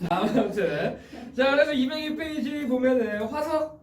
아무튼 자 그래서 202페이지 보면은 화석과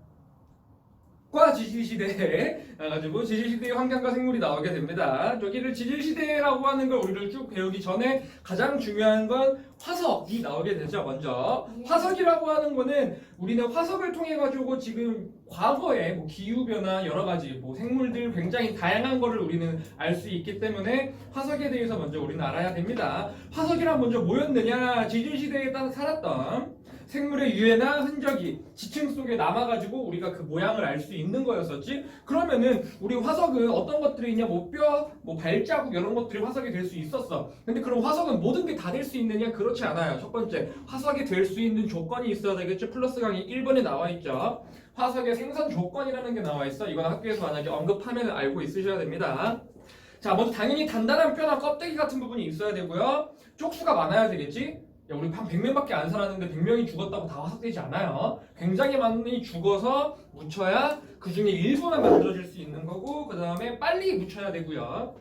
지질시대 가지고 지질시대의 환경과 생물이 나오게 됩니다. 여기를 지질시대라고 하는 걸 우리를 쭉 배우기 전에 가장 중요한 건 화석이 나오게 되죠. 먼저 화석이라고 하는 거는 우리는 화석을 통해 가지고 지금 과거에 뭐 기후변화 여러 가지 뭐 생물들 굉장히 다양한 거를 우리는 알 수 있기 때문에 화석에 대해서 먼저 우리는 알아야 됩니다. 화석이란 먼저 뭐였느냐? 지질시대에 따라 살았던 생물의 유해나 흔적이 지층 속에 남아가지고 우리가 그 모양을 알 수 있는 거였었지. 그러면은 우리 화석은 어떤 것들이 있냐? 뭐 뼈, 뭐 발자국 이런 것들이 화석이 될 수 있었어. 근데 그럼 화석은 모든 게 다 될 수 있느냐? 그렇지 않아요. 첫 번째, 화석이 될 수 있는 조건이 있어야 되겠죠. 플러스 강의 1번에 나와 있죠. 화석의 생성 조건이라는 게 나와 있어. 이건 학교에서 만약에 언급하면 알고 있으셔야 됩니다. 자, 먼저 당연히 단단한 뼈나 껍데기 같은 부분이 있어야 되고요. 쪽수가 많아야 되겠지? 야, 우리 한 100명밖에 안 살았는데 100명이 죽었다고 다 화석되지 않아요. 굉장히 많이 죽어서 묻혀야 그 중에 일부만 만들어질 수 있는 거고, 그 다음에 빨리 묻혀야 되고요.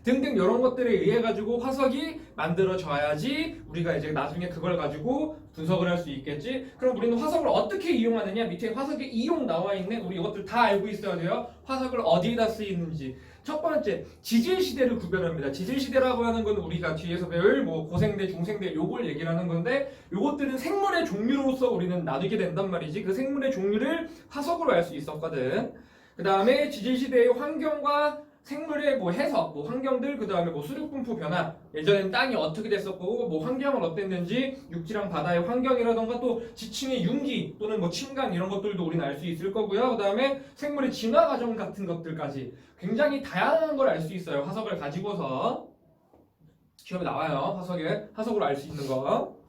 등등 이런 것들에 의해 가지고 화석이 만들어져야지 우리가 이제 나중에 그걸 가지고 분석을 할 수 있겠지. 그럼 우리는 화석을 어떻게 이용하느냐? 밑에 화석의 이용 나와 있는 우리 이것들 다 알고 있어야 돼요. 화석을 어디다 쓰이는지. 첫 번째, 지질 시대를 구별합니다. 지질 시대라고 하는 건 우리가 뒤에서 배울 뭐 고생대, 중생대 요걸 얘기를 하는 건데, 요것들은 생물의 종류로서 우리는 나누게 된단 말이지. 그 생물의 종류를 화석으로 알 수 있었거든. 그 다음에 지질 시대의 환경과 생물의 뭐 해석, 뭐 환경들, 그 다음에 뭐 수륙 분포 변화, 예전엔 땅이 어떻게 됐었고, 뭐 환경은 어땠는지, 육지랑 바다의 환경이라던가 또 지층의 융기 또는 뭐 침강 이런 것들도 우리는 알 수 있을 거고요. 그 다음에 생물의 진화 과정 같은 것들까지 굉장히 다양한 걸 알 수 있어요. 화석을 가지고서 시험에 나와요. 화석으로 알 수 있는 거.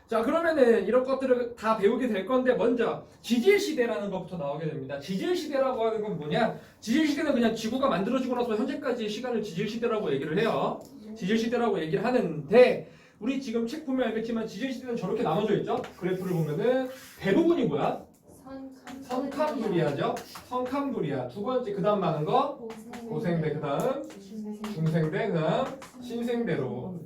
자, 그러면은 이런 것들을 다 배우게 될 건데, 먼저 지질시대라는 것부터 나오게 됩니다. 지질시대라고 하는 건 뭐냐? 지질시대는 그냥 지구가 만들어지고 나서 현재까지의 시간을 지질시대라고 얘기를 해요. 지질시대라고 얘기를 하는데, 우리 지금 책 보면 알겠지만 지질시대는 저렇게 나눠져 있죠? 그래프를 보면은 대부분이 뭐야? 선캄브리아죠? 선캄브리아. 두 번째, 그 다음 많은 거? 고생대, 그 다음 중생대, 그 다음 신생대로.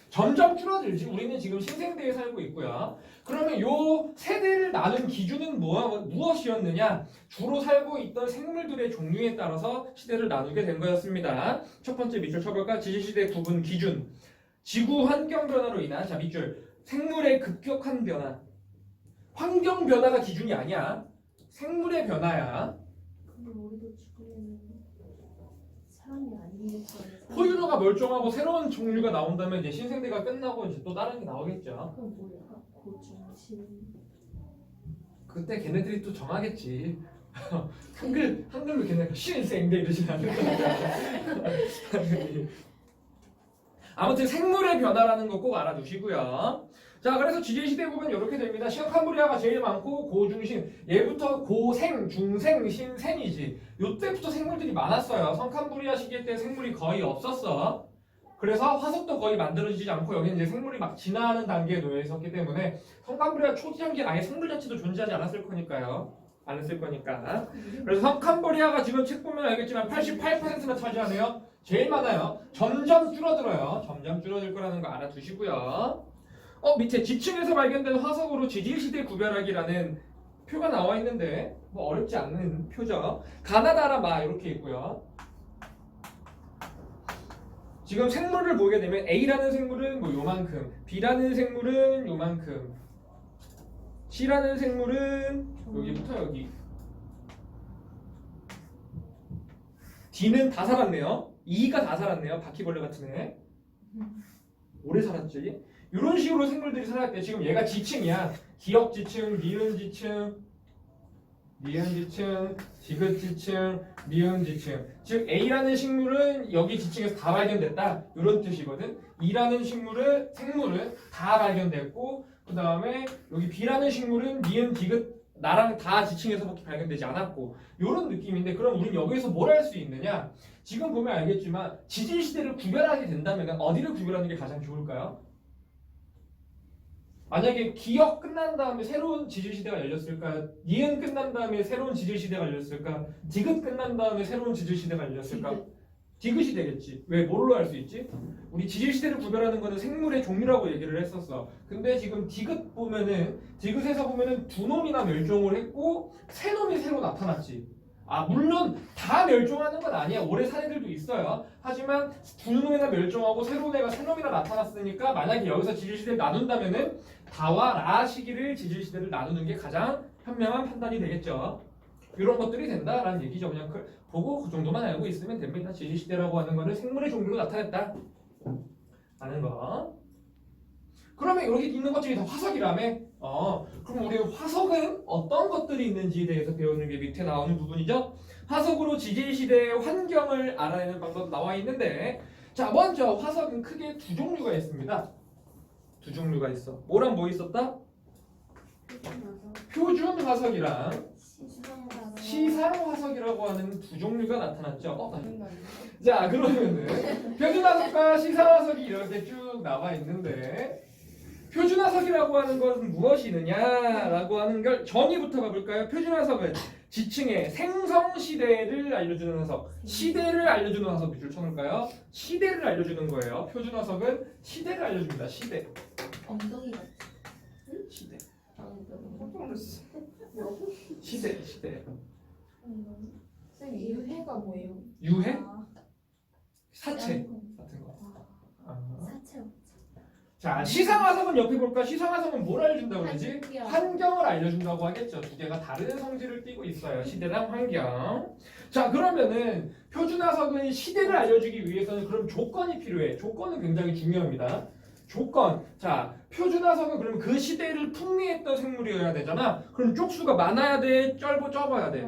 점점 줄어들지. 우리는 지금 신생대에 살고 있고요. 그러면 요 세대를 나눈 기준은 무엇이었느냐? 주로 살고 있던 생물들의 종류에 따라서 시대를 나누게 된 거였습니다. 첫 번째 밑줄 쳐볼까? 지질시대 구분 기준. 지구 환경 변화로 인한, 자 밑줄, 생물의 급격한 변화. 환경 변화가 기준이 아니야. 생물의 변화야. 근데 우리도 죽으면 사람이 아니겠어요. 포유류가 멀쩡하고 새로운 종류가 나온다면 이제 신생대가 끝나고 이제 또 다른 게 나오겠죠. 그럼 뭐야? 고중심. 그때 걔네들이 또 정하겠지. 한글로 걔네가 신생대 이러진 않을 거야. 아무튼 생물의 변화라는 거 꼭 알아두시고요. 자, 그래서 지질시대 보면 이렇게 됩니다. 시어캄브리아가 제일 많고 고중심, 얘부터 고생, 중생, 신생이지. 요때부터 생물들이 많았어요. 성캄브리아 시기 때 생물이 거의 없었어. 그래서 화석도 거의 만들어지지 않고 여기는 이제 생물이 막 진화하는 단계에 놓여 있었기 때문에 성캄브리아 초기에 아예 생물 자체도 존재하지 않았을 거니까요. 않았을 거니까. 그래서 성캄브리아가 지금 책 보면 알겠지만 88%나 차지하네요. 제일 많아요. 점점 줄어들어요. 점점 줄어들 거라는 거 알아두시고요. 밑에 지층에서 발견된 화석으로 지질시대 구별하기라는 표가 나와 있는데 뭐 어렵지 않은 표죠. 가나다라 이렇게 있고요. 지금 생물을 보게 되면 A라는 생물은 뭐 요만큼, B라는 생물은 요만큼, C라는 생물은 여기부터 여기, D는 다 살았네요. E가 다 살았네요. 바퀴벌레 같은 애. 오래 살았지. 이런 식으로 생물들이 살았대. 지금 얘가 지층이야. 기역 지층, 니은 지층, 디귿 지층, 미음 지층. 즉 A라는 식물은 여기 지층에서 다 발견됐다. 이런 뜻이거든. E라는 생물은 다 발견됐고, 그 다음에 여기 B라는 식물은 니은, 디귿 나랑 다 지층에서밖에 발견되지 않았고, 이런 느낌인데, 그럼 우린 여기서 뭘 할 수 있느냐? 지금 보면 알겠지만 지질 시대를 구별하게 된다면 어디를 구별하는 게 가장 좋을까요? 만약에 기역 끝난 다음에 새로운 지질시대가 열렸을까? 니은 끝난 다음에 새로운 지질시대가 열렸을까? 디귿 끝난 다음에 새로운 지질시대가 열렸을까? 디귿이 되겠지. 왜? 뭘로 할 수 있지? 우리 지질시대를 구별하는 거는 생물의 종류라고 얘기를 했었어. 근데 지금 디귿 보면은 디귿에서 보면은 두 놈이나 멸종을 했고 세 놈이 새로 나타났지. 아 물론 다 멸종하는 건 아니야. 오래 산 애들도 있어요. 하지만 두 놈이나 멸종하고 새로운 애가 세 놈이나 나타났으니까 만약에 여기서 지질시대를 나눈다면은 다와 라 시기를 지질시대를 나누는 게 가장 현명한 판단이 되겠죠. 이런 것들이 된다라는 얘기죠. 그냥 보고 그 정도만 알고 있으면 됩니다. 지질시대라고 하는 거는 생물의 종류로 나타냈다 라는 거. 그러면 여기 있는 것 중에 다 화석이라며? 그럼 우리 화석은 어떤 것들이 있는지에 대해서 배우는 게 밑에 나오는 부분이죠. 화석으로 지질시대의 환경을 알아내는 방법 나와 있는데, 자 먼저 화석은 크게 두 종류가 있습니다. 두 종류가 있어. 뭐랑 뭐 있었다? 표준 화석이랑 시상 화석이라고 하는 두 종류가 나타났죠. 자 그러면은 표준 화석과 시상 화석이 이렇게 쭉 나와 있는데, 표준 화석이라고 하는 것은 무엇이 있느냐라고 하는 걸 정의부터 봐볼까요? 표준 화석은 지층의 생성 시대를 알려주는 화석, 시대를 알려주는 화석 밑줄 쳐놓을까요? 시대를 알려주는 거예요. 표준 화석은 시대를 알려줍니다. 시대. 엉덩이 같아. 시대. 엉덩이. 시대. 쌤 유해가 뭐예요? 유해? 아, 사체 같은 거. 사체. 자, 시상화석은 옆에 볼까? 시상화석은 뭘 알려준다고 그러지? 환경. 환경을 알려준다고 하겠죠. 두 개가 다른 성질을 띠고 있어요. 시대랑 환경. 자, 그러면은 표준화석은 시대를 알려주기 위해서는 그럼 조건이 필요해. 조건은 굉장히 중요합니다. 조건. 자, 표준화석은 그러면 그 시대를 풍미했던 생물이어야 되잖아. 그럼 쪽수가 많아야 돼? 적어야 돼?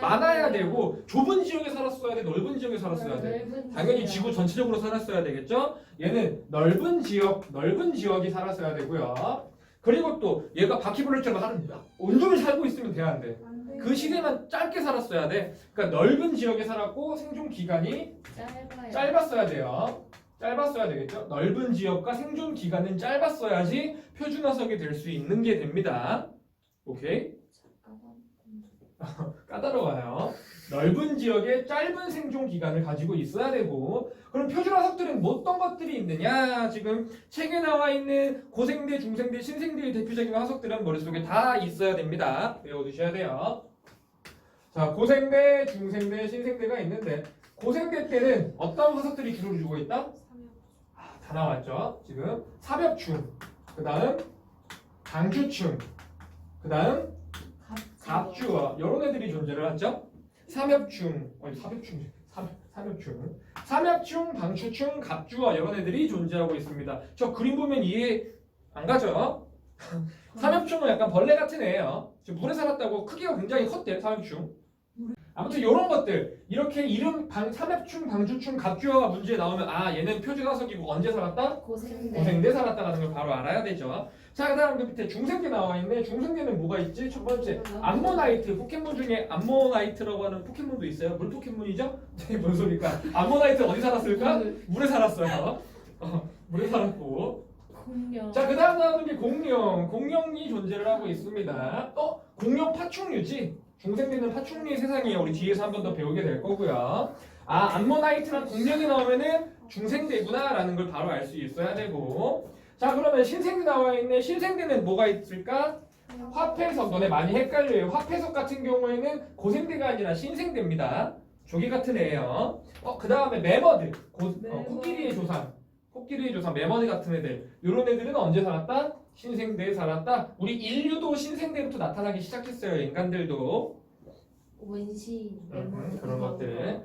많아야 되고 좁은 지역에 살았어야 돼? 넓은 지역에 살았어야 돼? 당연히 지구 전체적으로 살았어야 되겠죠? 얘는 넓은 지역이 살았어야 되고요. 그리고 또 얘가 바퀴벌레처럼 한 온종일 살고 있으면 돼야 안 돼. 그 시대만 짧게 살았어야 돼. 그러니까 넓은 지역에 살았고 생존 기간이 짧았어야 돼요. 짧았어야 되겠죠? 넓은 지역과 생존 기간은 짧았어야지 표준화석이 될 수 있는 게 됩니다. 오케이? 까다로워요. 넓은 지역에 짧은 생존 기간을 가지고 있어야 되고, 그럼 표준화석들은 어떤 것들이 있느냐? 지금 책에 나와 있는 고생대, 중생대, 신생대의 대표적인 화석들은 머릿속에 다 있어야 됩니다. 외워두셔야 돼요. 자, 고생대, 중생대, 신생대가 있는데 고생대 때는 어떤 화석들이 기록을 주고 있다? 다 나왔죠. 지금 사벽충, 그 다음 방추충, 그 다음 갑주어 이런 애들이 존재를 하죠. 삼엽충, 삼엽충, 방추충, 갑주어 이런 애들이 존재하고 있습니다. 저 그림 보면 이해 안 가죠? 삼엽충은 약간 벌레 같은 애예요. 지금 물에 살았다고 크기가 굉장히 컸대요. 삼엽충. 아무튼 이런 것들 이렇게 이름 삼엽충, 방추충, 갑주어가 문제에 나오면 아 얘는 표준화석이고 언제 살았다? 고생대 살았다라는 걸 바로 알아야 되죠. 자 그다음 그 밑에 중생대 나와 있네. 중생대는 뭐가 있지? 첫 번째 암모나이트. 포켓몬 중에 암모나이트라고 하는 포켓몬도 있어요. 물 포켓몬이죠? 뭔 소리일까? 암모나이트 어디 살았을까? 물에 살았어요. 물에 살았고. 공룡. 자 그다음 나오는 게 공룡. 공룡이 존재를 하고 있습니다. 공룡 파충류지? 중생대는 파충류의 세상이에요. 우리 뒤에서 한 번 더 배우게 될 거고요. 아, 암모나이트랑 공룡이 나오면은 중생대구나라는 걸 바로 알 수 있어야 되고. 자, 그러면 신생대 나와 있네. 신생대는 뭐가 있을까? 화폐석. 너네 많이 헷갈려요. 화폐석 같은 경우에는 고생대가 아니라 신생대입니다. 조개 같은 애예요. 그 다음에 매머드. 코끼리의 조상. 매머드 같은 애들. 이런 애들은 언제 살았다? 신생대에 살았다. 우리 인류도 신생대부터 나타나기 시작했어요. 인간들도. 원시. 그런 것들.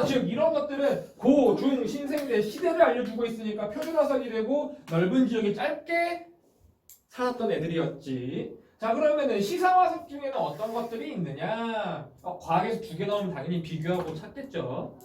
즉 이런 것들은 고, 중, 신생대 시대를 알려주고 있으니까 표준화석이 되고 넓은 지역에 짧게 살았던 애들이었지. 자 그러면은 시상화석 중에는 어떤 것들이 있느냐? 과학에서 두 개 나오면 당연히 비교하고 찾겠죠.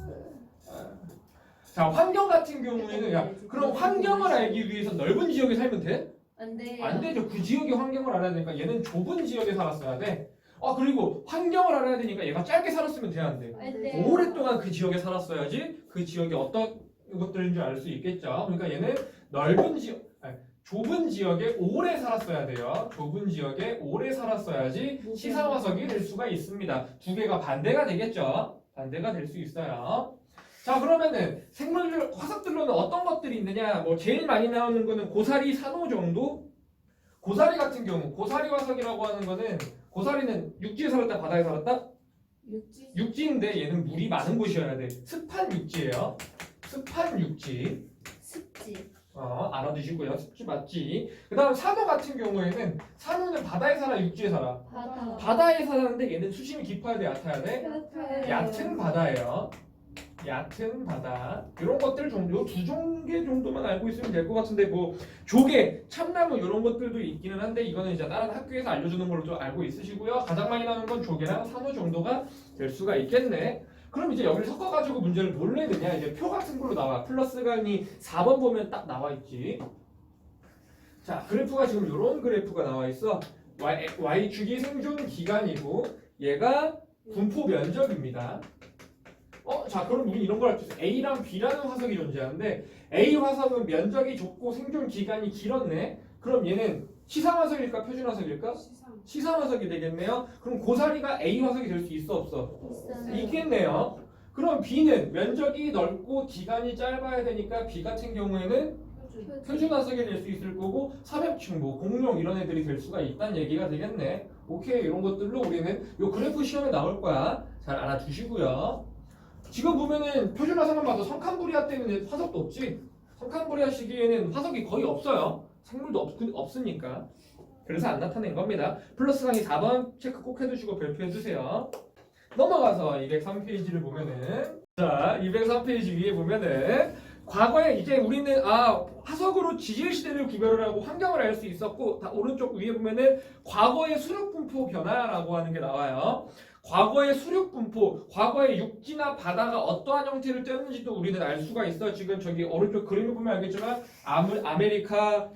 자 환경 같은 경우에는 그럼 환경을 알기 위해서 넓은 지역에 살면 돼? 안 돼요. 안 되죠. 그 지역의 환경을 알아야 되니까 얘는 좁은 지역에 살았어야 돼. 그리고 환경을 알아야 되니까 얘가 짧게 살았으면 돼, 안 돼? 안 돼요. 오랫동안 그 지역에 살았어야지 그 지역이 어떤 것들인지 알 수 있겠죠. 그러니까 얘는 좁은 지역에 오래 살았어야 돼요. 좁은 지역에 오래 살았어야지 시상화석이 될 수가 있습니다. 두 개가 반대가 되겠죠. 반대가 될 수 있어요. 자 그러면은 생물들 화석들로는 어떤 것들이 있느냐? 뭐 제일 많이 나오는 거는 고사리, 산호 정도. 고사리 같은 경우 고사리 화석이라고 하는 거는 고사리는 육지에 살았다 바다에 살았다? 육지. 육지인데 얘는 물이 많은 곳이어야 돼. 습한 육지예요. 습한 육지. 습지. 알아두시고요. 습지 맞지. 그다음 산호 같은 경우에는 산호는 바다에 살아 육지에 살아? 바다. 바다에 사는데 얘는 수심이 깊어야 돼 얕아야 돼? 얕은 바다예요. 얕은 바다 이런 것들 정도 두 종개 정도만 알고 있으면 될 것 같은데 뭐 조개, 참나무 이런 것들도 있기는 한데 이거는 이제 다른 학교에서 알려주는 걸로 좀 알고 있으시고요. 가장 많이 나오는 건 조개랑 산호 정도가 될 수가 있겠네. 그럼 이제 여기를 섞어가지고 문제를 뭘로 해야 되냐? 이제 표 같은 걸로 나와. 플러스 강이 4번 보면 딱 나와 있지. 자 그래프가 지금 이런 그래프가 나와 있어. Y축이 생존 기간이고 얘가 분포 면적입니다. 자 그럼 우리 이런 걸 할 수 있어. A랑 B라는 화석이 존재하는데 A 화석은 면적이 좁고 생존 기간이 길었네. 그럼 얘는 시상 화석일까 표준 화석일까? 시상 화석이 되겠네요. 그럼 고사리가 A 화석이 될 수 있어 없어? 있겠네요. 그럼 B는 면적이 넓고 기간이 짧아야 되니까 B 같은 경우에는 표준 화석이 될 수 있을 거고 삼엽충, 뭐 공룡 이런 애들이 될 수가 있다는 얘기가 되겠네. 오케이 이런 것들로 우리는 요 그래프 시험에 나올 거야. 잘 알아두시고요. 지금 보면은 표준 화석만 봐도 성칸부리아 때문에 화석도 없지. 성칸부리아 시기에는 화석이 거의 없어요. 생물도 없으니까. 그래서 안 나타낸 겁니다. 플러스 강의 4번 체크 꼭 해두시고 별표해 주세요. 넘어가서 203페이지를 보면은 자 203페이지 위에 보면은 과거에 이제 우리는 화석으로 지질 시대를 구별을 하고 환경을 알 수 있었고 오른쪽 위에 보면은 과거의 수륙 분포 변화라고 하는 게 나와요. 과거의 수륙 분포, 과거의 육지나 바다가 어떠한 형태를 띄었는지도 우리는 알 수가 있어. 지금 저기 오른쪽 그림을 보면 알겠지만 아메리카,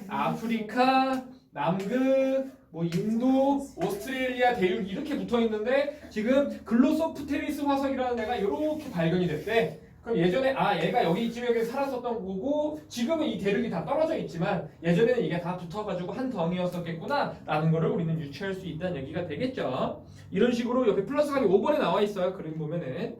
아프리카, 남극, 뭐 인도, 오스트레일리아 대륙 이렇게 붙어 있는데 지금 글로소프테리스 화석이라는 애가 이렇게 발견이 됐대. 그럼 예전에 얘가 여기 이 지역에 살았었던 거고 지금은 이 대륙이 다 떨어져 있지만 예전에는 이게 다 붙어가지고 한 덩이였었겠구나 라는 거를 우리는 유추할 수 있다는 얘기가 되겠죠. 이런 식으로 옆에 플러스가 5번에 나와 있어요. 그림 보면은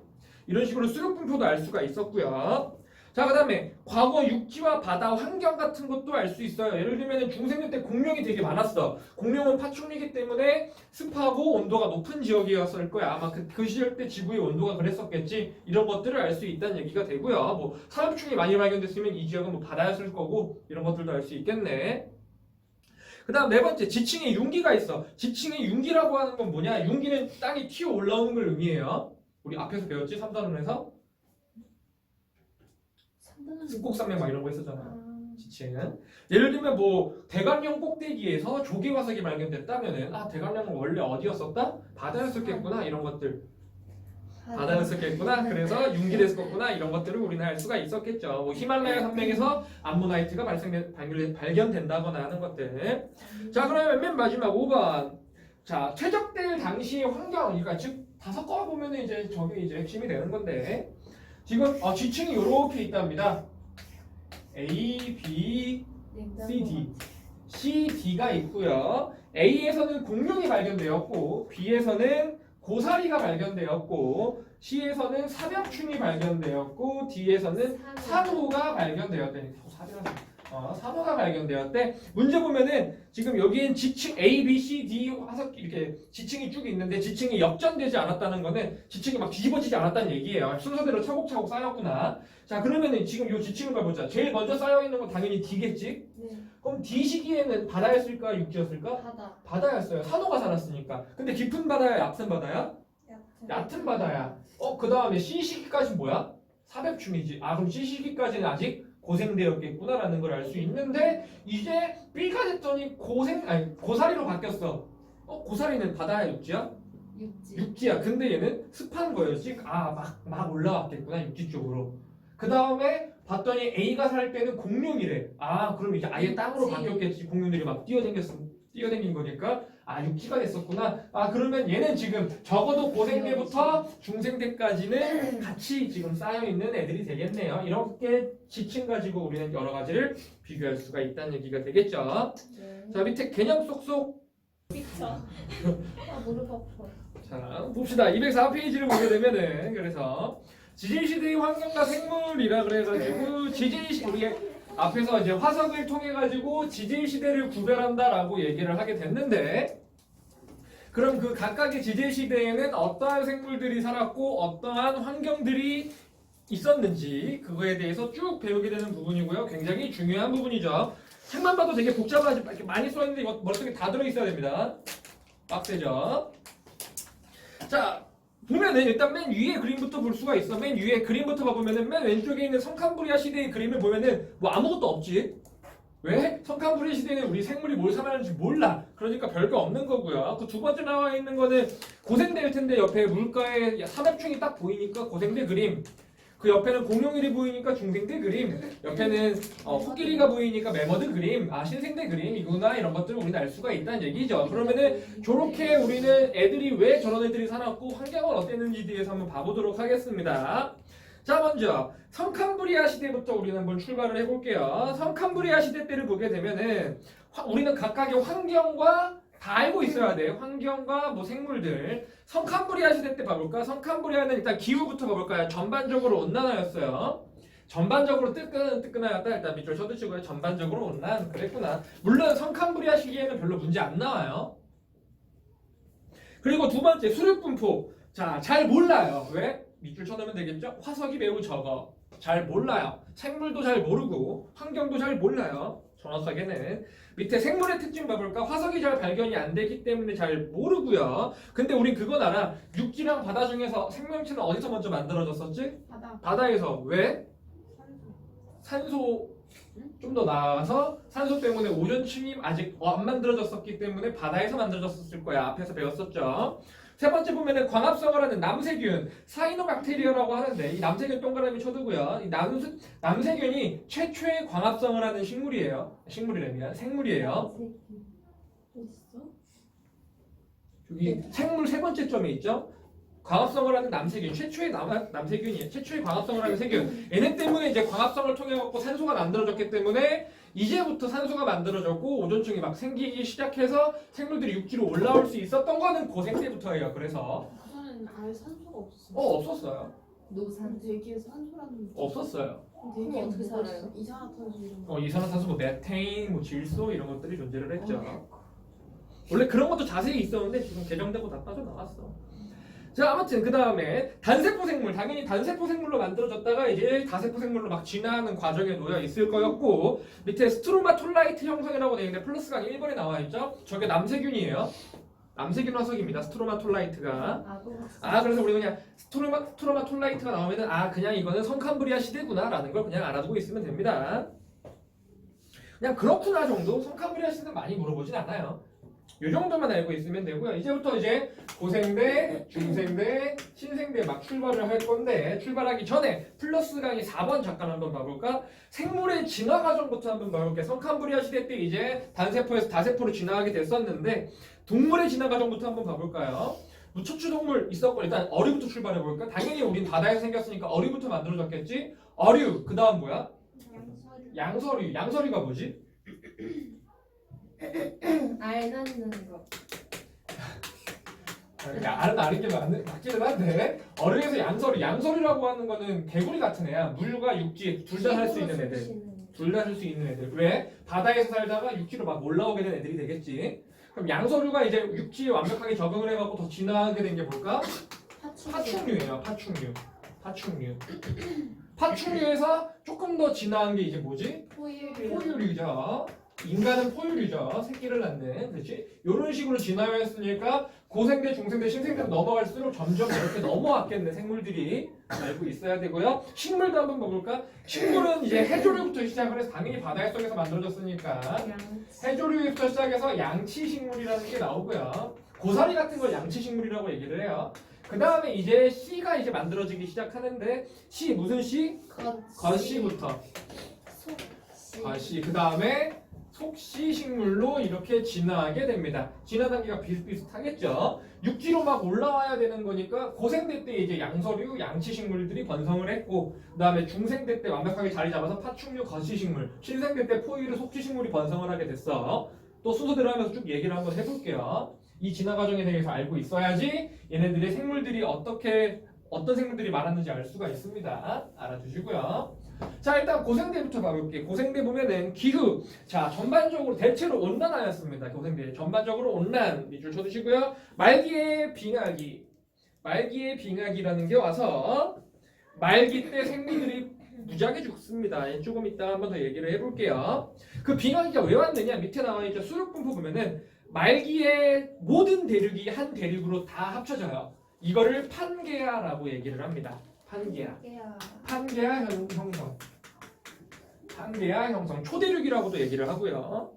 이런 식으로 수륙 분포도 알 수가 있었고요. 자 그 다음에 과거 육지와 바다 환경 같은 것도 알 수 있어요. 예를 들면 중생년 때 공룡이 되게 많았어. 공룡은 파충류이기 때문에 습하고 온도가 높은 지역이었을 거야. 아마 그 시절 때 지구의 온도가 그랬었겠지. 이런 것들을 알 수 있다는 얘기가 되고요. 뭐 산업충이 많이 발견됐으면 이 지역은 뭐 바다였을 거고 이런 것들도 알 수 있겠네. 그 다음 네 번째 지층에 융기가 있어. 지층에 융기라고 하는 건 뭐냐? 융기는 땅이 튀어 올라오는 걸 의미해요. 우리 앞에서 배웠지? 3단원에서 습곡산맥 막 이런 거 했었잖아. 지층은 예를 들면 뭐 대관령 꼭대기에서 조개 화석이 발견됐다면은 대관령은 원래 어디였었다? 바다였었겠구나 이런 것들. 바다였었겠구나. 그래서 융기됐었구나 이런 것들을 우리는 알 수가 있었겠죠. 뭐 히말라야 산맥에서 암모나이트가 발견된다거나 하는 것들. 자 그러면 맨 마지막 5번. 자 퇴적될 당시의 환경, 그러니까 즉 다 섞어 보면은 이제 저게 이제 핵심이 되는 건데 지금 지층이 이렇게 있답니다. A, B, C, D. C, D가 있고요. A에서는 공룡이 발견되었고 B에서는 고사리가 발견되었고 C에서는 삼엽충이 발견되었고 D에서는 산호가 발견되었대. 산호가 발견되었대. 문제 보면은 지금 여기엔 지층 A, B, C, D 화석 이렇게 지층이 쭉 있는데 지층이 역전되지 않았다는 거는 지층이 막 뒤집어지지 않았다는 얘기예요. 순서대로 차곡차곡 쌓였구나. 자 그러면은 지금 이 지층을 봐보자. 제일 먼저 쌓여 있는 건 당연히 D겠지. 네. 그럼 D 시기에는 바다였을까 육지였을까? 바다. 바다였어요. 산호가 살았으니까. 근데 깊은 바다야, 얕은 바다야? 얕은 바다야. 그 다음에 C 시기까지 뭐야? 삼엽충이지. 그럼 C 시기까지는 아직 고생되었겠구나라는 걸 알 수 있는데 이제 B가 됐더니 고사리로 바뀌었어. 고사리는 바다야 육지야? 육지야. 근데 얘는 습한 거였지. 막 올라왔겠구나 육지 쪽으로. 그 다음에 봤더니 A가 살 때는 공룡이래. 그럼 이제 아예 땅으로 바뀌었겠지. 공룡들이 막 뛰어댕긴 거니까 육지가 됐었구나. 그러면 얘는 지금 적어도 고생대부터 중생대까지는 같이 지금 쌓여있는 애들이 되겠네요. 이렇게 지층 가지고 우리는 여러 가지를 비교할 수가 있다는 얘기가 되겠죠. 네. 자 밑에 개념 쏙쏙. 무릎 아파. 자 봅시다. 204페이지를 보게 되면은 그래서 지질시대의 환경과 생물이라 그래가지고 우리 앞에서 이제 화석을 통해 가지고 지질시대를 구별한다라고 얘기를 하게 됐는데, 그럼 그 각각의 지질시대에는 어떠한 생물들이 살았고 어떠한 환경들이 있었는지 그거에 대해서 쭉 배우게 되는 부분이고요. 굉장히 중요한 부분이죠. 책만 봐도 되게 복잡하지 이렇게 많이 써있는데 이거 머릿속에 다 들어있어야 됩니다. 빡세죠? 자, 보면은 일단 맨 위에 그림부터 볼 수가 있어. 맨 위에 그림부터 봐보면은 맨 왼쪽에 있는 성캄브리아 시대의 그림을 보면은 뭐 아무것도 없지. 왜? 성캄브리아 시대에는 우리 생물이 뭘 살았는지 몰라. 그러니까 별거 없는 거고요. 그 두 번째 나와 있는 거는 고생대일 텐데 옆에 물가에 삼엽충이 딱 보이니까 고생대 그림. 그 옆에는 공룡일이 보이니까 중생대 그림, 옆에는 코끼리가 보이니까 매머드 그림, 신생대 그림이구나, 이런 것들을 우리는 알 수가 있다는 얘기죠. 그러면은 저렇게 우리는 애들이 왜 저런 애들이 살았고 환경은 어땠는지에 대해서 한번 봐보도록 하겠습니다. 자, 먼저 성캄브리아 시대부터 우리는 한번 출발을 해볼게요. 성캄브리아 시대 때를 보게 되면은 우리는 각각의 환경과 다 알고 있어야 돼. 환경과 뭐 생물들. 성캄브리아 시대 때 봐볼까? 성캄브리아는 일단 기후부터 봐볼까요? 전반적으로 온난화였어요. 전반적으로 뜨끈하였다. 일단 밑줄 쳐두시고요. 전반적으로 온난. 그랬구나. 물론 성캄브리아 시기에는 별로 문제 안 나와요. 그리고 두 번째 수륙분포. 자, 잘 몰라요. 왜? 밑줄 쳐놓으면 되겠죠? 화석이 매우 적어. 잘 몰라요. 생물도 잘 모르고 환경도 잘 몰라요. 정확하게는. 밑에 생물의 특징 봐볼까? 화석이 잘 발견이 안 되기 때문에 잘 모르고요. 근데 우린 그건 알아. 육지랑 바다 중에서 생명체는 어디서 먼저 만들어졌었지? 바다에서. 왜? 산소 좀 더 나아서 산소 때문에 오존층이 아직 안 만들어졌었기 때문에 바다에서 만들어졌을 거야. 앞에서 배웠었죠. 세 번째 보면은 광합성을 하는 남세균, 사이노박테리아라고 하는데 이 남세균 동그라미 쳐두고요. 이 남세균이 최초의 광합성을 하는 식물이에요. 생물이에요. 어딨어? 여기 생물 세 번째 점에 있죠. 광합성을 하는 남세균, 최초의 남세균이에요. 최초의 광합성을 하는 세균. 얘네 때문에 이제 광합성을 통해 갖고 산소가 만들어졌기 때문에 이제부터 산소가 만들어졌고 오존층이 막 생기기 시작해서 생물들이 육지로 올라올 수 있었던 거는 고생 때부터예요. 그래서 그거는 아예 산소가 없었어. 없었어요. 노산 대기에 산소라는 없었어요. 대기 그럼 어떻게 어떻게 살아요? 살아요? 이산화탄소 이런 거. 이산화탄소, 뭐 메테인, 뭐 질소 이런 것들이 존재를 했죠. 원래 그런 것도 자세히 있었는데 지금 개정되고 다 빠져나왔어. 자, 아무튼 그 다음에 단세포 생물, 당연히 단세포 생물로 만들어졌다가 이제 다세포 생물로 막 진화하는 과정에 놓여 있을 거였고, 밑에 스트로마톨라이트 형성이라고 되어 있는데 플러스가 1번에 나와 있죠. 저게 남세균이에요. 남세균 화석입니다. 스트로마톨라이트가. 그래서 우리 그냥 스트로마톨라이트가 나오면은 그냥 이거는 성캄브리아 시대구나라는 걸 그냥 알아두고 있으면 됩니다. 그냥 그렇구나 정도. 성캄브리아 시대는 많이 물어보진 않아요. 이 정도만 알고 있으면 되고요. 이제부터 이제 고생대, 중생대, 신생대 막 출발을 할 건데, 출발하기 전에 플러스 강의 4번 잠깐 한번 봐볼까? 생물의 진화 과정부터 한번 봐볼게요. 성캄브리아 시대 때 이제 단세포에서 다세포로 진화하게 됐었는데, 동물의 진화 과정부터 한번 봐볼까요? 무척추 동물 있었고, 일단 어류부터 출발해볼까? 당연히 우린 바다에서 생겼으니까 어류부터 만들어졌겠지? 어류, 그 다음 뭐야? 양서류. 양서류가 뭐지? 알 낳는 거. 알은 아는 게 맞기는 한데, 어류에서 양서류라고 하는 거는 개구리 같은 애야. 물과 육지 둘 다 살 수 있는 애들. 둘 다 살 수 있는 애들. 왜? 바다에서 살다가 육지로 막 올라오게 된 애들이 되겠지. 그럼 양서류가 이제 육지에 완벽하게 적응을 해갖고 더 진화하게 된 게 뭘까? 파충류예요. 파충류. 파충류에서 조금 더 진화한 게 이제 뭐지? 포유류죠. 인간은 포유류죠. 새끼를 낳는. 그렇지? 이런 식으로 진화했으니까 고생대, 중생대, 신생대로 넘어갈수록 점점 이렇게 넘어왔겠네. 생물들이 알고 있어야 되고요. 식물도 한번 봐볼까? 식물은 이제 해조류부터 시작을 해서 당연히 바다 속에서 만들어졌으니까 해조류부터 시작해서 양치식물이라는 게 나오고요. 고사리 같은 걸 양치식물이라고 얘기를 해요. 그 다음에 이제 씨가 이제 만들어지기 시작하는데, 씨 무슨 씨? 겉씨부터. 겉씨. 그 다음에 속씨 식물로 이렇게 진화하게 됩니다. 진화 단계가 비슷비슷하겠죠. 육지로 막 올라와야 되는 거니까 고생대 때 이제 양서류, 양치 식물들이 번성을 했고, 그 다음에 중생대 때 완벽하게 자리 잡아서 파충류, 거시 식물, 신생대 때 포유류, 속지 식물이 번성을 하게 됐어. 또 순서대로 하면서 쭉 얘기를 한번 해볼게요. 이 진화 과정에 대해서 알고 있어야지 얘네들의 생물들이 어떻게 어떤 생물들이 많았는지 알 수가 있습니다. 알아두시고요. 자, 일단 고생대부터 봐볼게요. 고생대 보면은 기후. 자, 전반적으로 대체로 온난화였습니다. 고생대 전반적으로 온난 밑줄 쳐두시고요. 말기의 빙하기. 말기의 빙하기라는 게 와서 말기 때 생물들이 무지하게 죽습니다. 조금 이따 한번 더 얘기를 해볼게요. 그 빙하기가 왜 왔느냐? 밑에 나와있죠. 수륙분포 보면은 말기의 모든 대륙이 한 대륙으로 다 합쳐져요. 이거를 판게아라고 얘기를 합니다. 판게아. 판게아 형성. 판게아 형성. 초대륙이라고도 얘기를 하고요.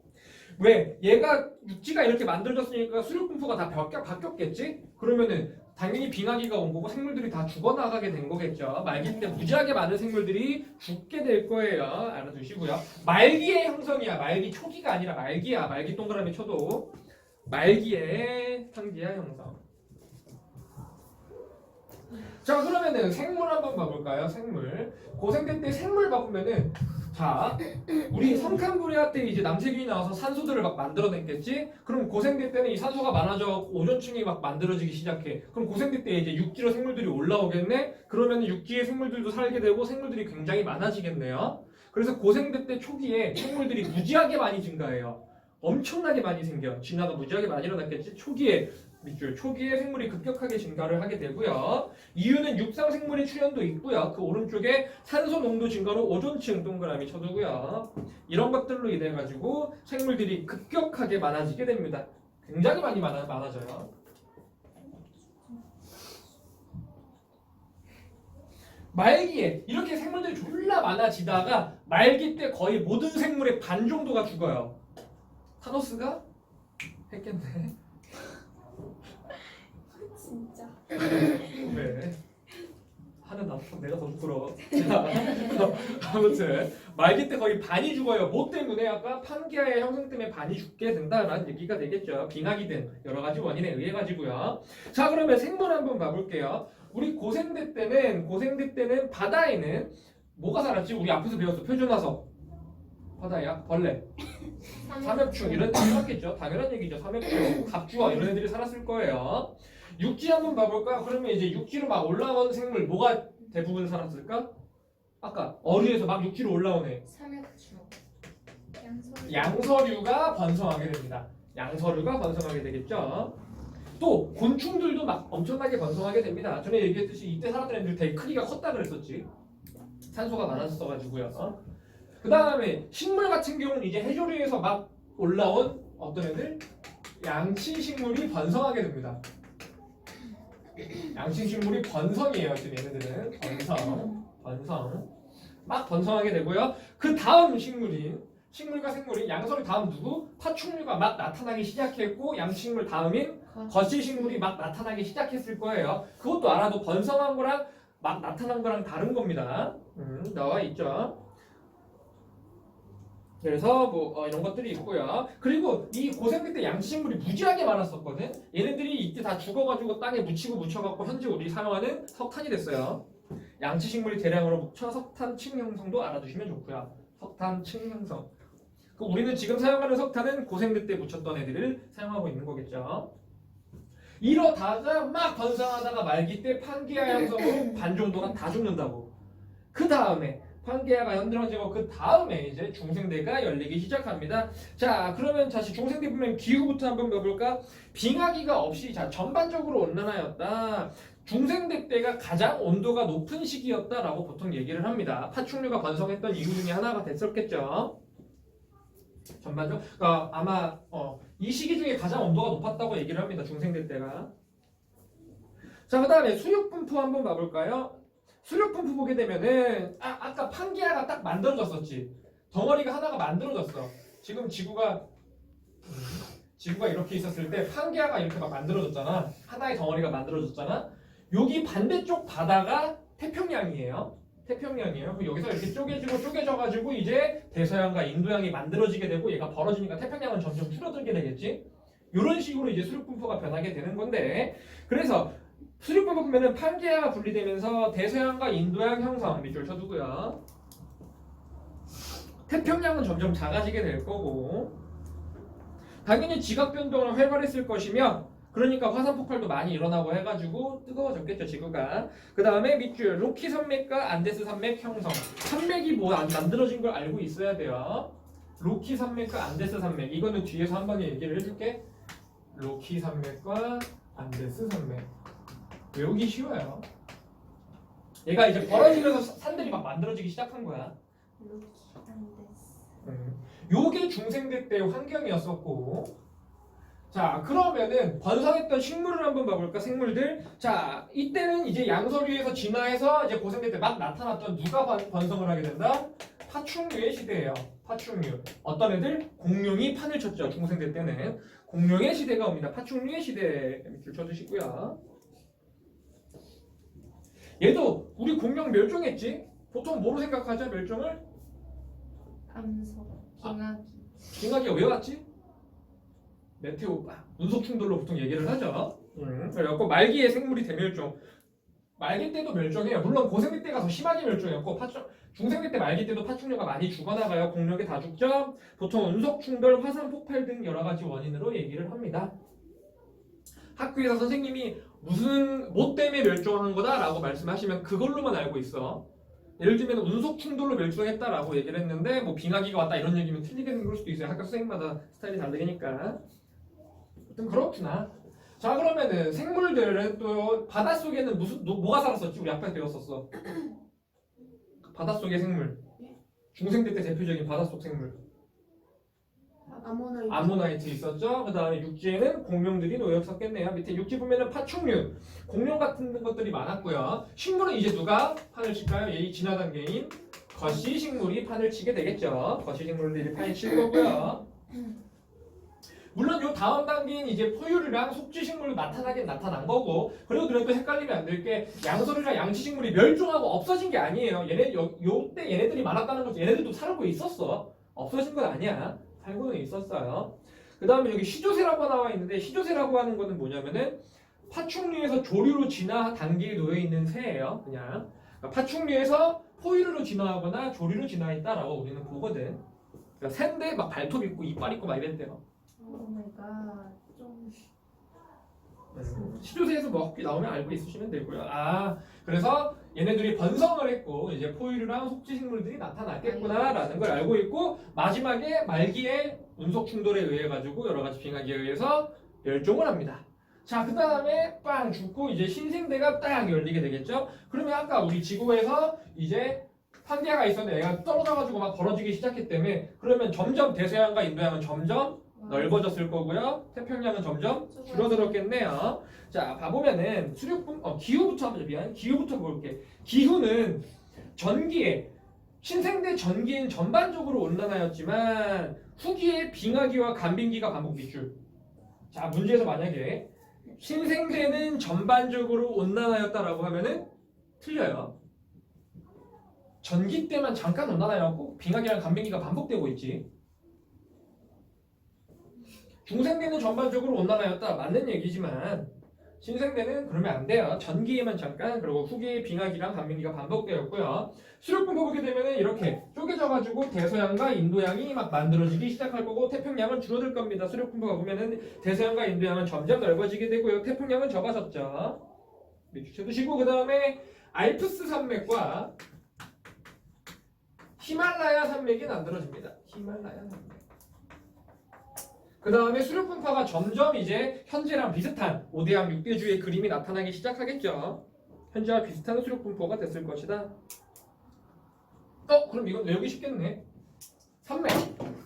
왜? 얘가 육지가 이렇게 만들어졌으니까 수륙분포가 다 바뀌었겠지? 그러면은 당연히 빙하기가 온 거고 생물들이 다 죽어나가게 된 거겠죠. 말기 때 무지하게 많은 생물들이 죽게 될 거예요. 알아두시고요. 말기의 형성이야. 말기 초기가 아니라 말기야. 말기 동그라미 쳐도 말기의 판게아 형성. 자, 그러면은 생물 한번 봐볼까요? 생물. 고생대 때 생물 바꾸면은 자, 우리 성칸부레아 때 이제 남세균이 나와서 산소들을 막 만들어냈겠지? 그럼 고생대 때는 이 산소가 많아져 오존층이 막 만들어지기 시작해. 그럼 고생대 때 이제 육지로 생물들이 올라오겠네? 그러면 육지의 생물들도 살게 되고 생물들이 굉장히 많아지겠네요. 그래서 고생대 때 초기에 생물들이 무지하게 많이 증가해요. 엄청나게 많이 생겨. 진화가 무지하게 많이 일어났겠지? 밑줄 초기에 생물이 급격하게 증가를 하게 되고요. 이유는 육상 생물의 출현도 있고요. 그 오른쪽에 산소 농도 증가로 오존층 동그라미 쳐두고요. 이런 것들로 인해 가지고 생물들이 급격하게 많아지게 됩니다. 굉장히 많이 많아져요. 말기에 이렇게 생물들이 졸라 많아지다가 말기 때 거의 모든 생물의 반 정도가 죽어요. 타노스가 했겠네. 진짜. 왜? 하는 내가 더 부끄러워. 자, 아무튼 말기 때 거의 반이 죽어요. 뭐 때문에? 아까 판게아의 형성 때문에 반이 죽게 된다라는 얘기가 되겠죠. 빙하기 등 여러 가지 원인에 의해 가지고요. 자, 그러면 생물 한번 봐볼게요. 우리 고생대 때는 바다에는 뭐가 살았지? 우리 앞에서 배웠어. 표준화석. 바다야 벌레. 삼엽충 이런 애들이 살았겠죠. 당연한 얘기죠. 삼엽충, 갑주어 이런 애들이 살았을 거예요. 육지 한번 봐볼까? 그러면 이제 육지로 막 올라온 생물 뭐가 대부분 살았을까? 아까 어류에서 막 육지로 올라오네. 삼엽충. 양서류가 번성하게 됩니다. 양서류가 번성하게 되겠죠. 또 곤충들도 막 엄청나게 번성하게 됩니다. 전에 얘기했듯이 이때 살았던 애들 되게 크기가 컸다 그랬었지. 산소가 많았어가지고요. 그 다음에 식물 같은 경우는 이제 해조류에서 막 올라온 어떤 애들? 양치식물이 번성하게 됩니다. 양치식물이 번성이에요. 지금 얘네들은 번성 막 번성하게 되고요. 그 다음 식물과 생물인 양서류 다음 누구? 파충류가 막 나타나기 시작했고 양식물 다음인 거시식물이 막 나타나기 시작했을 거예요. 그것도 알아도 번성한 거랑 막 나타난 거랑 다른 겁니다. 나와 있죠. 그래서 뭐 이런 것들이 있고요. 그리고 이 고생대 때 양식물이 무지하게 많았었거든. 얘네들이 이때 다 죽어가지고 땅에 묻혀갖고 현재 우리 사용하는 석탄이 됐어요. 양치식물이 대량으로 묻혀 석탄층 형성도 알아두시면 좋고요. 석탄층 형성. 그 우리는 지금 사용하는 석탄은 고생대 때 묻혔던 애들을 사용하고 있는 거겠죠. 이러다가 막 번성하다가 말기 때 판게아 형성으로 반 정도가 다 죽는다고. 그 다음에 판게아가 흔들어지고 그 다음에 이제 중생대가 열리기 시작합니다. 자, 그러면 다시 중생대 보면 기후부터 한번 봐볼까? 빙하기가 없이 자 전반적으로 온난화였다. 중생대 때가 가장 온도가 높은 시기였다라고 보통 얘기를 합니다. 파충류가 번성했던 이유 중에 하나가 됐었겠죠. 전반적, 그러니까 아마 이 시기 중에 가장 온도가 높았다고 얘기를 합니다. 중생대 때가. 자, 그다음에 수육 분포 한번 봐볼까요? 수력 분포 보게 되면은 아까 판게아가 딱 만들어졌었지. 덩어리가 하나가 만들어졌어. 지금 지구가 이렇게 있었을 때 판게아가 이렇게 막 만들어졌잖아. 하나의 덩어리가 만들어졌잖아. 여기 반대쪽 바다가 태평양이에요. 그럼 여기서 이렇게 쪼개져가지고 이제 대서양과 인도양이 만들어지게 되고 얘가 벌어지니까 태평양은 점점 줄어들게 되겠지. 이런 식으로 이제 수력 분포가 변하게 되는 건데, 그래서 수륙분포 보면은 판게아가 분리되면서 대서양과 인도양 형성 밑줄 쳐두고요. 태평양은 점점 작아지게 될 거고, 당연히 지각 변동은 활발했을 것이며 그러니까 화산 폭발도 많이 일어나고 해가지고 뜨거워졌겠죠 지구가. 그 다음에 밑줄 로키 산맥과 안데스 산맥 형성. 산맥이 뭐 만들어진 걸 알고 있어야 돼요. 로키 산맥과 안데스 산맥. 이거는 뒤에서 한 번 얘기를 해줄게. 로키 산맥과 안데스 산맥. 외우기 쉬워요. 얘가 이제 벌어지면서 산들이 막 만들어지기 시작한 거야. 로키 안데스. 요게 중생대 때 환경이었었고. 자, 그러면은 번성했던 식물을 한번 봐볼까? 생물들. 자, 이때는 이제 양서류에서 진화해서 이제 고생대 때 막 나타났던 누가 번성을 하게 된다? 파충류의 시대예요. 파충류. 어떤 애들? 공룡이 판을 쳤죠. 중생대 때는. 공룡의 시대가 옵니다. 파충류의 시대 줄 쳐주시고요. 얘도 우리 공룡 멸종했지? 보통 뭐로 생각하죠? 멸종을? 암석. 빙하기. 빙하기가 왜 왔지? 메테오 운석 충돌로 보통 얘기를 하죠. 그래갖고 말기의 생물이 대멸종. 말기 때도 멸종해요. 물론 고생대 때가 더 심하게 멸종했고 중생대 때 말기 때도 파충류가 많이 죽어나가요. 공룡이 다 죽죠. 보통 운석 충돌, 화산 폭발 등 여러 가지 원인으로 얘기를 합니다. 학교에서 선생님이 무슨 뭐 때문에 멸종하는 거다라고 말씀하시면 그걸로만 알고 있어. 예를 들면 운석 충돌로 멸종했다라고 얘기를 했는데 뭐 빙하기가 왔다 이런 얘기면 틀리게 된 걸 수도 있어요. 학교 선생님마다 스타일이 다르니까. 아무튼 그렇구나. 자 그러면은 생물들은 또 바닷속에는 뭐가 살았었지? 우리 아까 배웠었어. 바닷속의 생물. 중생대 때 대표적인 바닷속 생물. 아모나이트. 암모나이트 있었죠. 그 다음에 육지에는 공룡들이 놓였었겠네요. 밑에 육지 보면은 파충류, 공룡 같은 것들이 많았고요. 식물은 이제 누가 판을 칠까요? 이 진화 단계인 거시 식물이 판을 치게 되겠죠. 거시 식물들이 판을 칠 거고요. 물론 요 다음 단계인 이제 포유류랑 속지식물로 나타나긴 나타난 거고, 그리고 그래도 헷갈리면 안 될 게 양서류랑 양치식물이 멸종하고 없어진 게 아니에요. 요때 얘네들이 많았다는 거지. 얘네들도 살고 있었어. 없어진 건 아니야. 살고는 있었어요. 그 다음에 여기 시조새라고 나와 있는데, 시조새라고 하는 거는 뭐냐면은 파충류에서 조류로 진화 단계에 놓여 있는 새예요. 그냥 그러니까 파충류에서 포유류로 진화하거나 조류로 진화했다라고 우리는 보거든. 그러니까 새인데 막 발톱 있고 이빨 있고 막 이랬대요. 오 마이 갓. 좀 시조새에서 뭐 혹시 나오면 알고 있으시면 되고요. 아, 그래서 얘네들이 번성을 했고 이제 포유류랑 속지식물들이 나타났겠구나라는 걸 알고 있고, 마지막에 말기에 운석 충돌에 의해 가지고 여러 가지 빙하기에 의해서 멸종을 합니다. 자, 그 다음에 빵 죽고 이제 신생대가 딱 열리게 되겠죠. 그러면 아까 우리 지구에서 이제 판계가 있었는데 얘가 떨어져가지고 막 벌어지기 시작했기 때문에, 그러면 점점 대서양과 인도양은 점점 넓어졌을 거고요. 태평양은 점점 줄어들었겠네요. 자, 봐보면은 기후부터 한번 기후부터 볼게. 기후는 전기에 신생대 전기엔 전반적으로 온난화였지만 후기에 빙하기와 간빙기가 반복 밑줄. 자, 문제에서 만약에 신생대는 전반적으로 온난화였다라고 하면은 틀려요. 전기 때만 잠깐 온난화였고 빙하기랑 간빙기가 반복되고 있지. 중생대는 전반적으로 온난화였다. 맞는 얘기지만 신생대는 그러면 안 돼요. 전기에만 잠깐, 그리고 후기에 빙하기랑 간빙기가 반복되었고요. 수력분포 보게 되면은 이렇게 쪼개져가지고 대서양과 인도양이 막 만들어지기 시작할 거고, 태평양은 줄어들 겁니다. 수력분포가 보면은 대서양과 인도양은 점점 넓어지게 되고요. 태평양은 적어졌죠. 밑줄 쳐두시고, 그 다음에 알프스 산맥과 히말라야 산맥이 만들어집니다. 히말라야 산맥. 그 다음에 수력분포가 점점 이제 현재랑 비슷한 5대양 6대주의 그림이 나타나기 시작하겠죠. 현재와 비슷한 수력분포가 됐을 것이다. 그럼 이건 외우기 쉽겠네. 산맥.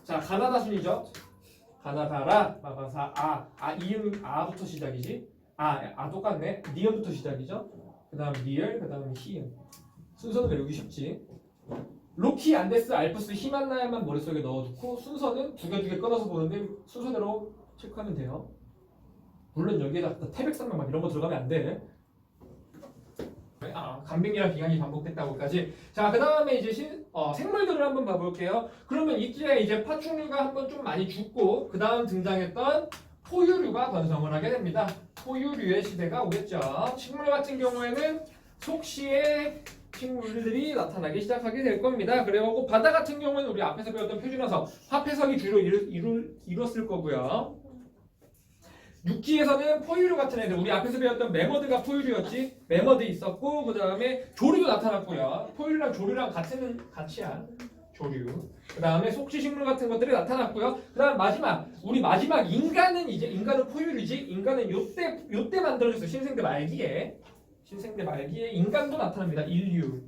자, 가나다 순이죠. 가나다라, 마바사, 이음, 아부터 시작이지. 똑같네. 니은부터 시작이죠. 그 다음 리을, 그 다음 히읗. 순서는 외우기 쉽지. 로키, 안데스, 알프스, 히말라야만 머릿속에 넣어두고 순서는 두 개 끊어서 보는데 순서대로 체크하면 돼요. 물론 여기에다 태백산맥 막 이런 거 들어가면 안 돼. 간빙기랑 빙하기 반복됐다고까지. 자, 그 다음에 이제 생물들을 한번 봐볼게요. 그러면 이때 이제 파충류가 한번 좀 많이 죽고, 그 다음 등장했던 포유류가 번성을 하게 됩니다. 포유류의 시대가 오겠죠. 식물 같은 경우에는 속시에 식물들이 나타나기 시작하게 될 겁니다. 그리고 바다 같은 경우는 우리 앞에서 배웠던 표준어석, 화폐석이 주로 이뤘을 거고요. 육지에서는 포유류 같은 애들, 우리 앞에서 배웠던 매머드가 포유류였지. 매머드 있었고 그 다음에 조류도 나타났고요. 포유류랑 조류랑 같이야. 조류. 그 다음에 속지식물 같은 것들이 나타났고요. 그 다음 우리 마지막 인간은 포유류지. 인간은 요때 만들어졌어요. 신생대 말기에 인간도 나타납니다. 인류.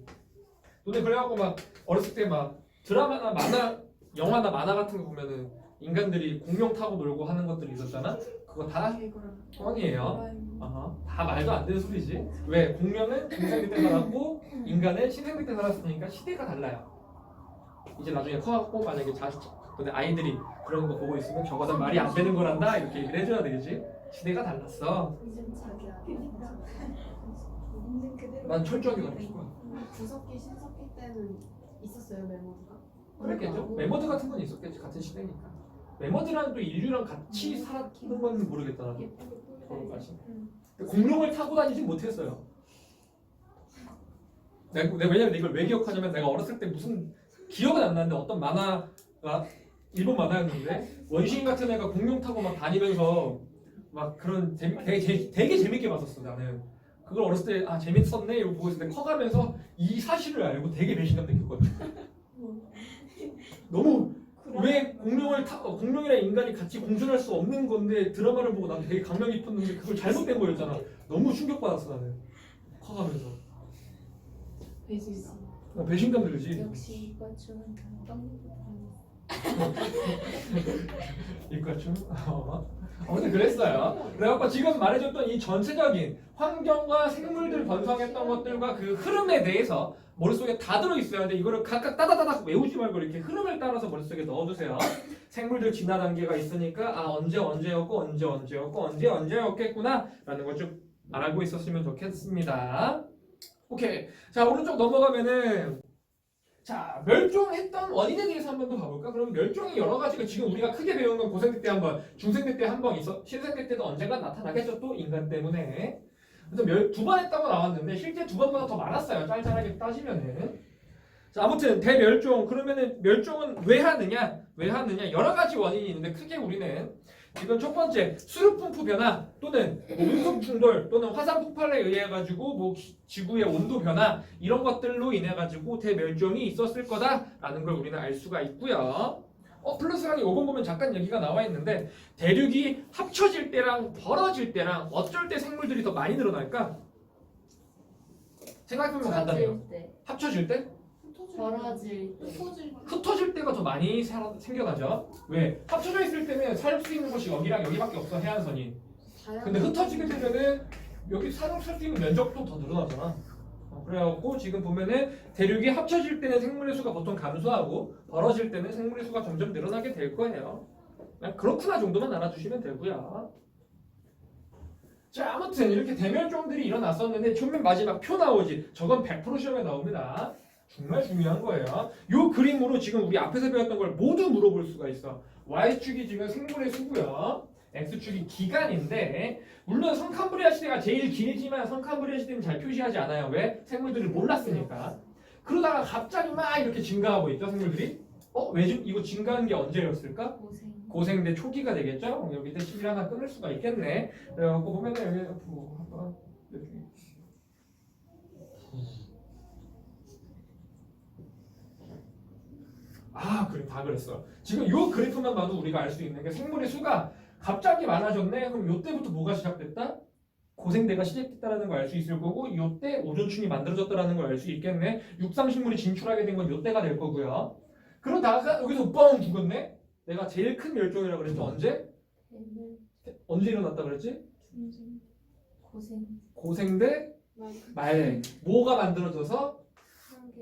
너네 그래갖고 막 어렸을 때 막 드라마나 영화나 만화 같은 거 보면은 인간들이 공룡 타고 놀고 하는 것들이 있었잖아. 그거 다 뻥이에요. 다 말도 안 되는 소리지. 왜? 공룡은 중생대 때 살았고 인간은 신생대 때 살았으니까 시대가 달라요. 이제 나중에 커갖고 만약에 근데 아이들이 그런 거 보고 있으면 저거는 말이 안 되는 거란다 이렇게 얘기를 해줘야 되겠지. 시대가 달랐어. 이젠 자기야. 인생 그대로. 난 철저하게 가르칠 거야. 구석기 신석기 때는 있었어요 메모가. 그랬겠죠? 매머드 같은 건 있었겠지. 같은 시대니까. 매머드랑 또 인류랑 같이 살았는 건 모르겠다. 나도. 저거까지. 공룡을 타고 다니진 못했어요. 왜냐면 이걸 왜 기억하냐면 내가 어렸을 때 무슨 기억은 안 나는데 어떤 만화가 일본 만화였는데 원시인 같은 애가 공룡 타고 막 다니면서 막 그런 되게 재밌게 봤었어 나는. 그걸 어렸을 때 재밌었네 이러고 보고 있을 때 커가면서 이 사실을 알고 되게 배신감 느꼈거든. 너무 왜 공룡이랑 인간이 같이 공존할 수 없는 건데 드라마를 보고 난 되게 감명 깊었는데 그걸 잘못된 거였잖아. 너무 충격받았어 나는 커가면서. 배신감 들지. 역시 이과충은 이과충? 아무튼 그랬어요. 그래갖고 지금 말해줬던 이 전체적인 환경과 생물들 번성했던 것들과 그 흐름에 대해서 머릿속에 다 들어있어야 돼. 이거를 각각 따다다닥 외우지 말고 이렇게 흐름을 따라서 머릿속에 넣어두세요. 생물들 진화 단계가 있으니까 언제였겠구나 라는 걸 좀 알고 있었으면 좋겠습니다. 오케이. 자, 오른쪽 넘어가면은 자, 멸종했던 원인에 대해서 한 번 더 봐볼까? 그럼 멸종이 여러 가지가 지금 우리가 크게 배운 건 고생대 때 한 번, 중생대 때 한 번 있어. 신생대 때도 언젠가 나타나겠죠. 또 인간 때문에. 그래서 두 번 했다고 나왔는데 실제 두 번보다 더 많았어요. 짤짤하게 따지면은. 자, 아무튼 대멸종. 그러면은 멸종은 왜 하느냐? 여러 가지 원인이 있는데 크게 우리는 지금 첫 번째 수륙 분포 변화 또는 운석 충돌 또는 화산 폭발에 의해 가지고 지구의 온도 변화 이런 것들로 인해 가지고 대멸종이 있었을 거다라는 걸 우리는 알 수가 있고요. 플러스랑 5번 보면 잠깐 얘기가 나와 있는데 대륙이 합쳐질 때랑 벌어질 때랑 어쩔 때 생물들이 더 많이 늘어날까? 생각해보면 간단해요. 합쳐질 때? 벌어질 때. 흩어질 때가 더 많이 생겨나죠. 왜? 합쳐져 있을 때는 살 수 있는 곳이 여기랑 여기밖에 없어. 해안선이. 근데 흩어지게 되면은 여기 살 수 있는 면적도 더 늘어나잖아. 그래갖고 지금 보면은 대륙이 합쳐질 때는 생물의 수가 보통 감소하고 벌어질 때는 생물의 수가 점점 늘어나게 될 거예요. 그냥 그렇구나 정도만 알아주시면 되고요. 자, 아무튼 이렇게 대멸종들이 일어났었는데 처음엔 마지막 표 나오지. 저건 100% 시험에 나옵니다. 정말 중요한 거예요. 이 그림으로 지금 우리 앞에서 배웠던 걸 모두 물어볼 수가 있어. Y축이 지금 생물의 수고요. X축이 기간인데 물론 성캄브리아 시대가 제일 길지만 성캄브리아 시대는 잘 표시하지 않아요. 왜? 생물들을 몰랐으니까. 그러다가 갑자기 막 이렇게 증가하고 있죠. 생물들이. 이거 증가한 게 언제였을까? 고생대 초기가 되겠죠? 여기 때 시기를 하나 끊을 수가 있겠네. 그래갖고 보면은 여기 한번 이렇게 그래 다 그랬어. 지금 이 그래프만 봐도 우리가 알 수 있는 게 생물의 수가 갑자기 많아졌네. 그럼 이때부터 뭐가 시작됐다? 고생대가 시작됐다라는 걸 알 수 있을 거고 이때 오존층이 만들어졌다라는 걸 알 수 있겠네. 육상식물이 진출하게 된 건 이때가 될 거고요. 그러다가 여기서 뻥 죽었네. 내가 제일 큰 멸종이라고 그랬지. 언제 일어났다 그랬지? 고생대 말 뭐가 만들어져서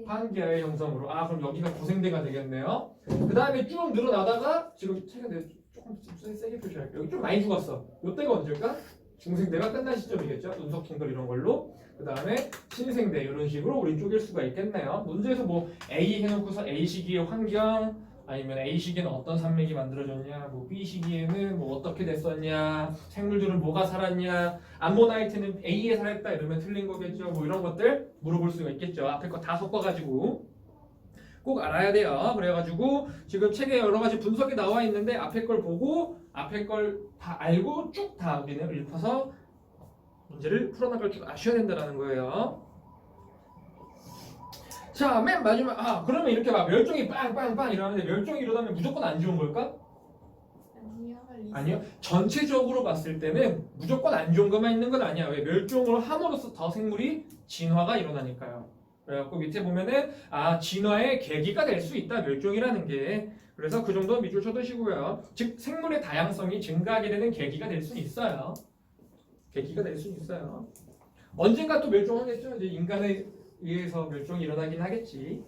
판기아의 형성으로. 그럼 여기가 고생대가 되겠네요. 그 다음에 쭉 늘어나다가 지금 최근에 조금 세게 표시할게요. 여기 좀 많이 죽었어. 이때가 언제일까? 중생대가 끝난 시점이겠죠. 운석 충돌 이런 걸로. 그 다음에 신생대 이런 식으로 우리 쪼갤 수가 있겠네요. 문제에서 A 해놓고서 A 시기의 환경 아니면 A 시기에는 어떤 산맥이 만들어졌냐, B 시기에는 어떻게 됐었냐, 생물들은 뭐가 살았냐, 암모나이트는 A에 살았다 이러면 틀린 거겠죠. 이런 것들 물어볼 수가 있겠죠. 앞에 거 다 섞어가지고. 꼭 알아야 돼요. 그래가지고 지금 책에 여러 가지 분석이 나와 있는데 앞에 걸 보고 앞에 걸 다 알고 쭉 다 우리는 읊어서 문제를 풀어나갈 줄 아셔야 된다는 거예요. 자, 맨 마지막 그러면 이렇게 막 멸종이 빵빵빵 이러는데 멸종이 이러다면 무조건 안 좋은 걸까? 아니요. 전체적으로 봤을 때는 무조건 안 좋은 것만 있는 건 아니야. 왜? 멸종을 함으로써 더 생물이 진화가 일어나니까요. 그래갖고 밑에 보면은 진화의 계기가 될 수 있다. 멸종이라는 게. 그래서 그 정도 밑줄 쳐두시고요. 즉 생물의 다양성이 증가하게 되는 계기가 될 수 있어요. 계기가 될 수 있어요. 언젠가 또 멸종하겠죠. 이제 인간에 의해서 멸종이 일어나긴 하겠지.